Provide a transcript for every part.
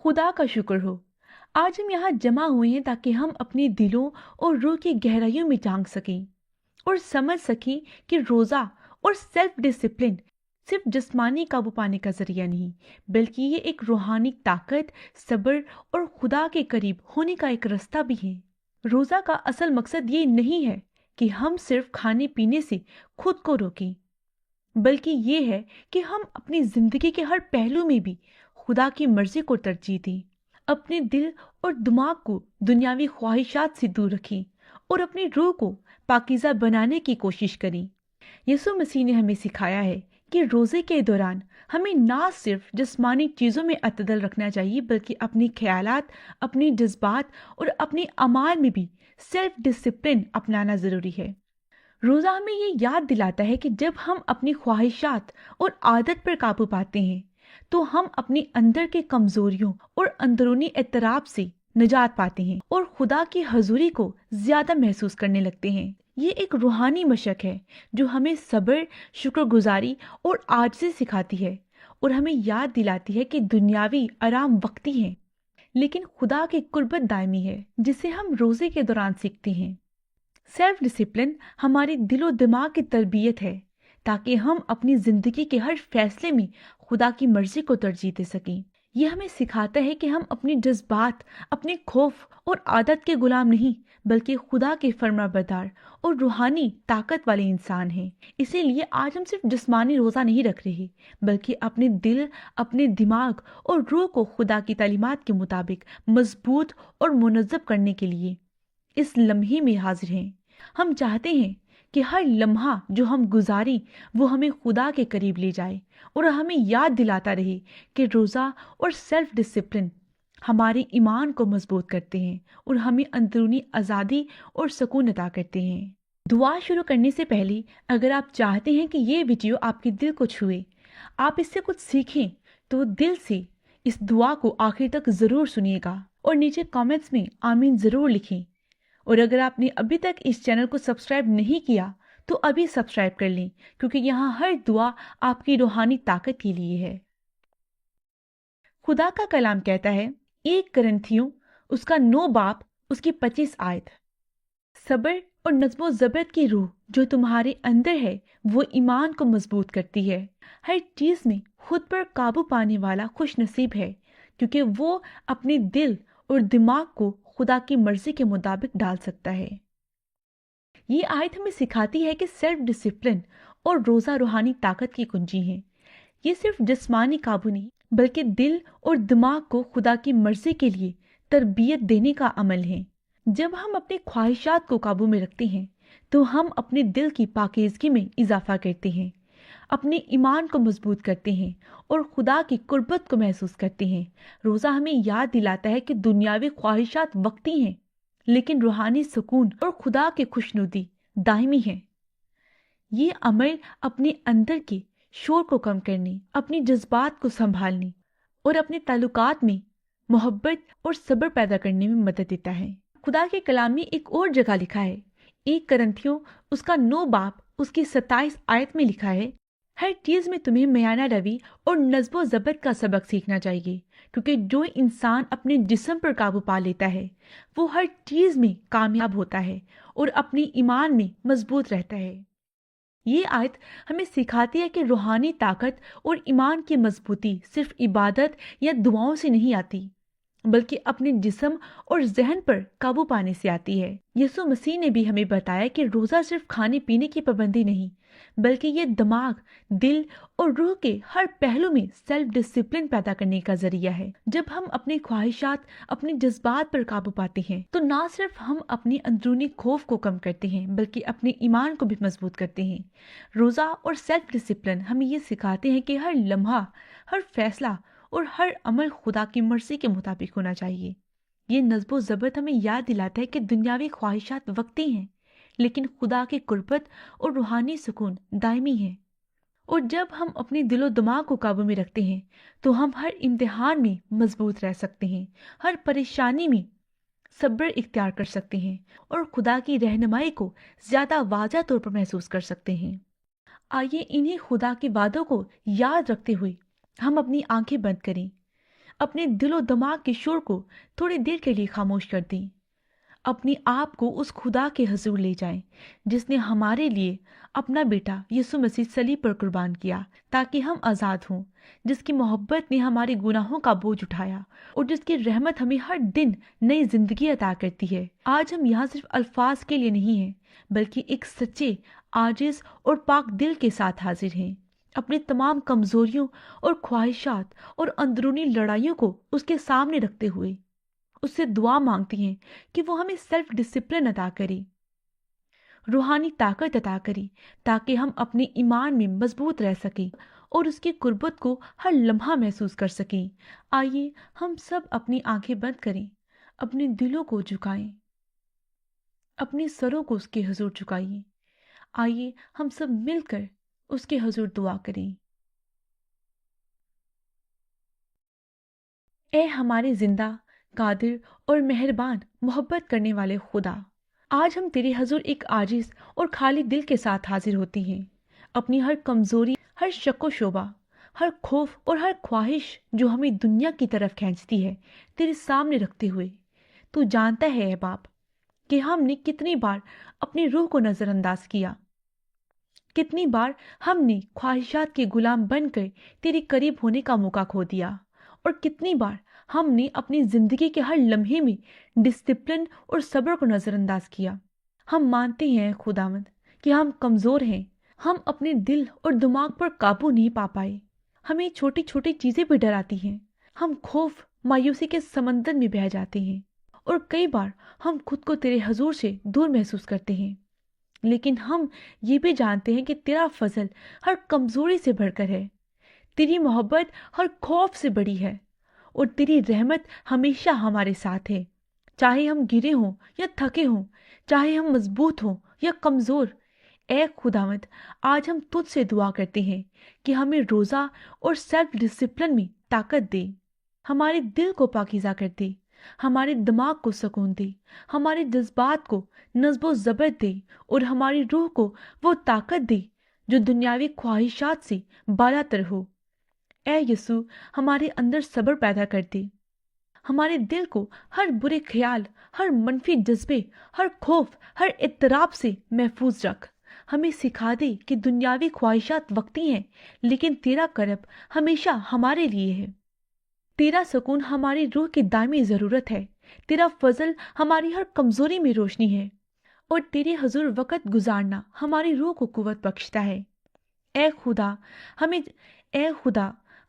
खुदा का शुक्र हो। आज हम यहाँ जमा हुए हैं ताकि हम अपने दिलों और रूह की गहराइयों में झांक सकें और समझ सकें कि रोज़ा और सेल्फ डिसिप्लिन सिर्फ जिस्मानी काबू पाने का जरिया नहीं, बल्कि ये एक रूहानी ताकत, सब्र और खुदा के करीब होने का एक रास्ता भी है। रोज़ा का असल मकसद ये नहीं है कि हम सिर्फ खाने पीने से खुद को रोकें, बल्कि ये है कि हम अपनी जिंदगी के हर पहलू में भी खुदा की मर्जी को तरजीह दें, अपने दिल और दिमाग को दुनियावी ख्वाहिशात से दूर रखें और अपनी रूह को पाकीज़ा बनाने की कोशिश करें। यीशु मसीह ने हमें सिखाया है कि रोज़े के दौरान हमें ना सिर्फ जिस्मानी चीज़ों में अतदल रखना चाहिए, बल्कि अपने ख्यालात, अपने जज्बात और अपने अमाल में भी सेल्फ डिसिप्लिन अपनाना ज़रूरी है। रोज़ा हमें ये याद दिलाता है कि जब हम अपनी ख्वाहिशात और आदत पर काबू पाते हैं तो हम अपने अंदर के कमजोरियों और अंदरूनी एतराब से निजात पाते हैं और खुदा की हजूरी को ज्यादा महसूस करने लगते हैं। ये एक रूहानी मशक है जो हमें सब्र, शुक्रगुजारी और आजिज़ी सिखाती है और हमें याद दिलाती है कि दुनियावी आराम वक्ती है, लेकिन खुदा की कुर्बत दायमी है, जिसे हम रोजे के दौरान सीखते हैं। सेल्फ डिसिप्लिन हमारे दिलो दिमाग की तरबियत है ताकि हम अपनी जिंदगी के हर फैसले में खुदा की मर्जी को तरजीह दे सकें। यह हमें सिखाता है कि हम अपने जज्बात, अपने खौफ और आदत के गुलाम नहीं, बल्कि खुदा के फरमाबरदार और रूहानी ताकत वाले इंसान हैं। इसीलिए आज हम सिर्फ जिस्मानी रोज़ा नहीं रख रहे, बल्कि अपने दिल, अपने दिमाग और रूह को खुदा की तालीमात के मुताबिक मजबूत और मुनज़्ज़ब करने के लिए इस लम्हे में हाजिर हैं। हम चाहते हैं कि हर लम्हा जो हम गुजारें वो हमें खुदा के करीब ले जाए और हमें याद दिलाता रहे कि रोज़ा और सेल्फ डिसिप्लिन हमारे ईमान को मजबूत करते हैं और हमें अंदरूनी आज़ादी और सुकून अता करते हैं। दुआ शुरू करने से पहले अगर आप चाहते हैं कि ये वीडियो आपके दिल को छुए, आप इससे कुछ सीखें, तो दिल से इस दुआ को आखिर तक ज़रूर सुनिएगा और नीचे कमेंट्स में आमीन ज़रूर लिखें। और अगर आपने अभी तक इस चैनल को सब्सक्राइब नहीं किया तो अभी सब्सक्राइब कर लें, क्योंकि यहाँ हर दुआ आपकी रूहानी ताकत के लिए है। खुदा का कलाम कहता है 1 करंथियों उसका 9 बाब उसकी 25 आयत, सब्र और नज़्मो ज़ब्त की रूह जो तुम्हारे अंदर है वो ईमान को मजबूत करती है। हर चीज़ में खुद पर काबू पाने वाला खुश नसीब है, क्योंकि वो अपने दिल और दिमाग को खुदा की मर्जी के मुताबिक डाल सकता है। ये आयत हमें सिखाती है कि सेल्फ डिसिप्लिन और रोज़ा रूहानी ताकत की कुंजी है। ये सिर्फ जिस्मानी काबू नहीं, बल्कि दिल और दिमाग को खुदा की मर्जी के लिए तरबियत देने का अमल है। जब हम अपनी ख्वाहिशात को काबू में रखते हैं तो हम अपने दिल की पाकीज़गी में इजाफा करते हैं, अपने ईमान को मजबूत करते हैं और खुदा की कुर्बत को महसूस करते हैं। रोज़ा हमें याद दिलाता है कि दुनियावी ख्वाहिशात वक्ती हैं, लेकिन रूहानी सुकून और खुदा की खुशनुदी दायमी है। ये अमल अपने अंदर के शोर को कम करने, अपने जज्बात को संभालने और अपने ताल्लुकात में मोहब्बत और सब्र पैदा करने में मदद देता है। खुदा के कलाम में एक और जगह लिखा है, 1 करंथियों उसका 9 बाब उसकी 27 आयत में लिखा है, हर चीज में तुम्हें मयाना रवि और नज़्बो ज़ब्त का सबक सीखना चाहिए, क्योंकि जो इंसान अपने जिस्म पर काबू पा लेता है वो हर चीज में कामयाब होता है और अपने ईमान में मजबूत रहता है। ये आयत हमें सिखाती है कि रूहानी ताकत और ईमान की मजबूती सिर्फ इबादत या दुआओं से नहीं आती, बल्कि अपने जिस्म और जहन पर काबू पाने से आती है। यीशु मसीह ने भी हमें बताया कि रोज़ा सिर्फ खाने पीने की पाबंदी नहीं, बल्कि ये दिमाग, दिल और रूह के हर पहलू में सेल्फ डिसिप्लिन पैदा करने का जरिया है। जब हम अपनी ख्वाहिशात, अपने जज्बात पर काबू पाते हैं तो ना सिर्फ हम अपनी अंदरूनी खौफ को कम करते हैं, बल्कि अपने ईमान को भी मजबूत करते हैं। रोज़ा और सेल्फ डिसिप्लिन हमें ये सिखाते हैं कि हर लम्हा, हर फैसला और हर अमल खुदा की मर्जी के मुताबिक होना चाहिए। ये नज़्बो ज़ब्त हमें याद दिलाता है कि दुनियावी ख्वाहिशात वक्ती हैं, लेकिन खुदा की कुर्बत और रूहानी सुकून दायमी है। और जब हम अपने दिलो दिमाग को काबू में रखते हैं तो हम हर इम्तिहान में मजबूत रह सकते हैं, हर परेशानी में सब्र इख्तियार कर सकते हैं और खुदा की रहनुमाई को ज्यादा वाज़ह तौर पर महसूस कर सकते हैं। आइए इन्हीं खुदा के वादों को याद रखते हुए हम अपनी आंखें बंद करें, अपने दिलो दिमाग के शोर को थोड़ी देर के लिए खामोश कर दें। अपने आप को उस खुदा के हजूर ले जाएं जिसने हमारे लिए अपना बेटा यीशु मसीह सलीब पर कुर्बान किया ताकि हम आज़ाद हों, जिसकी मोहब्बत ने हमारे गुनाहों का बोझ उठाया और जिसकी रहमत हमें हर दिन नई जिंदगी अता करती है। आज हम यहाँ सिर्फ अल्फाज के लिए नहीं हैं, बल्कि एक सच्चे, आजिज और पाक दिल के साथ हाजिर हैं, अपनी तमाम कमजोरियों और ख्वाहिशात और अंदरूनी लड़ाइयों को उसके सामने रखते हुए उससे दुआ मांगती हैं कि वो हमें सेल्फ डिसिप्लिन अता करे, रूहानी ताकत अता करे, ताकि हम अपने ईमान में मजबूत रह सकें और उसकी कुर्बत को हर लम्हा महसूस कर सकें। आइए हम सब अपनी आंखें बंद करें, अपने दिलों को झुकाएं, अपने सरों को उसके हुजूर झुकाइए। आइए हम सब मिलकर उसके हुजूर दुआ करें। ए हमारे जिंदा, कादिर और मेहरबान मोहब्बत करने वाले खुदा, आज हम तेरे हजूर एक आजिज और खाली दिल के साथ हाजिर होती हैं। अपनी हर कमजोरी, हर शक व शोबा, हर खौफ और हर ख्वाहिश जो हमें दुनिया की तरफ खींचती है, तेरे सामने रखते हुए तू जानता है ए बाप कि हमने कितनी बार अपनी रूह को नजरअंदाज किया, कितनी बार हमने ख्वाहिशात के गुलाम बनकर तेरे करीब होने का मौका खो दिया, और कितनी बार हमने अपनी जिंदगी के हर लम्हे में डिसिप्लिन और सब्र को नजरअंदाज किया। हम मानते हैं खुदावंद कि हम कमजोर हैं, हम अपने दिल और दिमाग पर काबू नहीं पा पाए, हमें छोटी छोटी चीजें भी डराती हैं, हम खौफ मायूसी के समंदर में बह जाते हैं और कई बार हम खुद को तेरे हजूर से दूर महसूस करते हैं। लेकिन हम ये भी जानते हैं कि तेरा फजल हर कमजोरी से बढ़कर है, तेरी मोहब्बत हर खौफ से बड़ी है और तेरी रहमत हमेशा हमारे साथ है, चाहे हम गिरे हों या थके हों, चाहे हम मजबूत हों या कमजोर। ए खुदावंद, आज हम तुझसे दुआ करते हैं कि हमें रोज़ा और सेल्फ डिसिप्लिन में ताकत दे, हमारे दिल को पाकीज़ा कर दे, हमारे दिमाग को सुकून दे, हमारे जज्बात को नज़्बो ज़ब्त दे और हमारी रूह को वो ताकत दे जो दुनियावी ख्वाहिशात से बालातर हो। ए यीशु, हमारे अंदर सब्र पैदा कर दे, हमारे दिल को हर बुरे ख्याल, हर मनफी जज्बे, हर खौफ, हर इत्तराब से महफूज रख। हमें सिखा दे कि दुनियावी ख्वाहिशात वक्ती हैं, लेकिन तेरा करब हमेशा हमारे लिए है। तेरा सुकून हमारी रूह की दायमी ज़रूरत है, तेरा फजल हमारी हर कमज़ोरी में रोशनी है और तेरे हजूर वक़्त गुजारना हमारी रूह को कुव्वत बख्शता है। ए खुदा,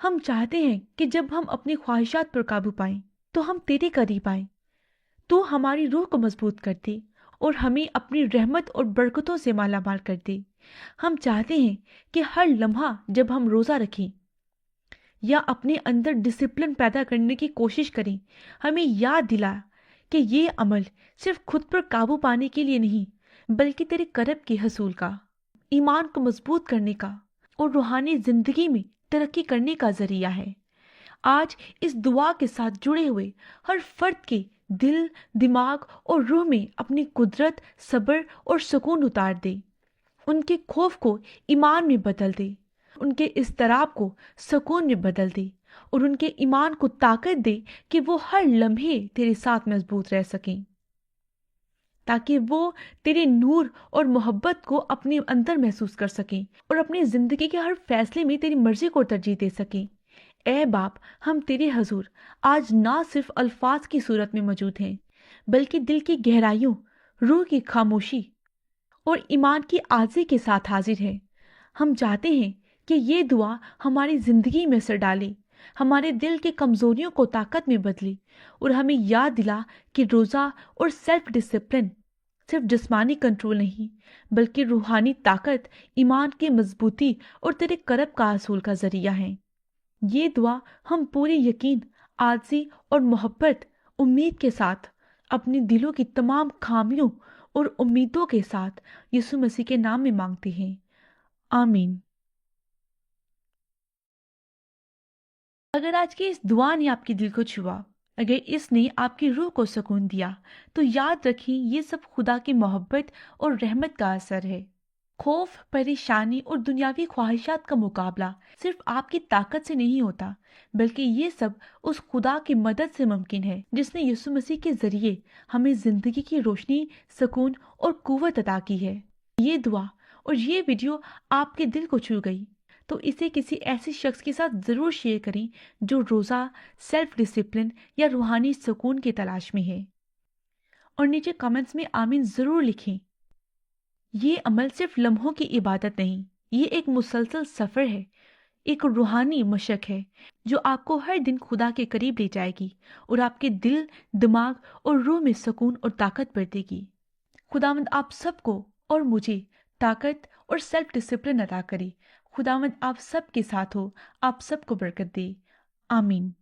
हम चाहते हैं कि जब हम अपनी ख्वाहिशात पर काबू पाएं तो हम तेरे करीब आएं। तू हमारी रूह को मजबूत कर दे और हमें अपनी रहमत और बरकतों से मालामाल कर दे। हम चाहते हैं कि हर लम्हा जब हम रोज़ा रखें या अपने अंदर डिसिप्लिन पैदा करने की कोशिश करें, हमें याद दिला कि ये अमल सिर्फ खुद पर काबू पाने के लिए नहीं, बल्कि तेरे करब के हसूल का, ईमान को मजबूत करने का और रूहानी जिंदगी में तरक्की करने का जरिया है। आज इस दुआ के साथ जुड़े हुए हर फर्द के दिल, दिमाग और रूह में अपनी कुदरत, सब्र और सुकून उतार दे, उनके खौफ को ईमान में बदल दे, उनके इस्तराब को सुकून में बदल दे और उनके ईमान को ताकत दे कि वो हर लम्हे तेरे साथ मजबूत रह सकें, ताकि वो तेरे नूर और मोहब्बत को अपने अंदर महसूस कर सकें और अपनी जिंदगी के हर फैसले में तेरी मर्जी को तरजीह दे सकें। ए बाप, हम तेरे हजूर आज ना सिर्फ अल्फाज की सूरत में मौजूद हैं, बल्कि दिल की गहराइयों, रूह की खामोशी और ईमान की आज़ी के साथ हाजिर है। हम चाहते हैं कि ये दुआ हमारी ज़िंदगी में असर डाले, हमारे दिल की कमज़ोरियों को ताकत में बदले और हमें याद दिला कि रोज़ा और सेल्फ डिसिप्लिन सिर्फ जिस्मानी कंट्रोल नहीं, बल्कि रूहानी ताकत, ईमान की मजबूती और तेरे करब का असूल का ज़रिया है। ये दुआ हम पूरे यकीन, आज़ी और मोहब्बत, उम्मीद के साथ अपने दिलों की तमाम खामियों और उम्मीदों के साथ यीशु मसीह के नाम में मांगते हैं। आमीन। अगर आज की इस दुआ ने आपके दिल को छुआ, अगर इसने आपकी रूह को सुकून दिया, तो याद रखिए ये सब खुदा की मोहब्बत और रहमत का असर है। खौफ, परेशानी और दुनियावी ख्वाहिशात का मुकाबला सिर्फ आपकी ताकत से नहीं होता, बल्कि ये सब उस खुदा की मदद से मुमकिन है जिसने यीशु मसीह के जरिए हमें जिंदगी की रोशनी, सुकून और कुव्वत अता की है। ये दुआ और ये वीडियो आपके दिल को छू गई तो इसे किसी ऐसे शख्स के साथ जरूर शेयर करें जो रोजा, सेल्फ डिसिप्लिन या रूहानी सुकून की तलाश में है। और नीचे कमेंट्स में आमीन जरूर लिखें। ये अमल सिर्फ लम्हों की इबादत नहीं, ये एक मुसलसल सफर है, एक रूहानी मशक है जो आपको हर दिन खुदा के करीब ले जाएगी और आपके दिल, दिमाग और रूह में सुकून और ताकत भर देगी। खुदावंद आप सबको और मुझे ताकत और सेल्फ डिसिप्लिन अता करे। खुदावंद आप सबके साथ हो, आप सबको बरकत दे। आमीन।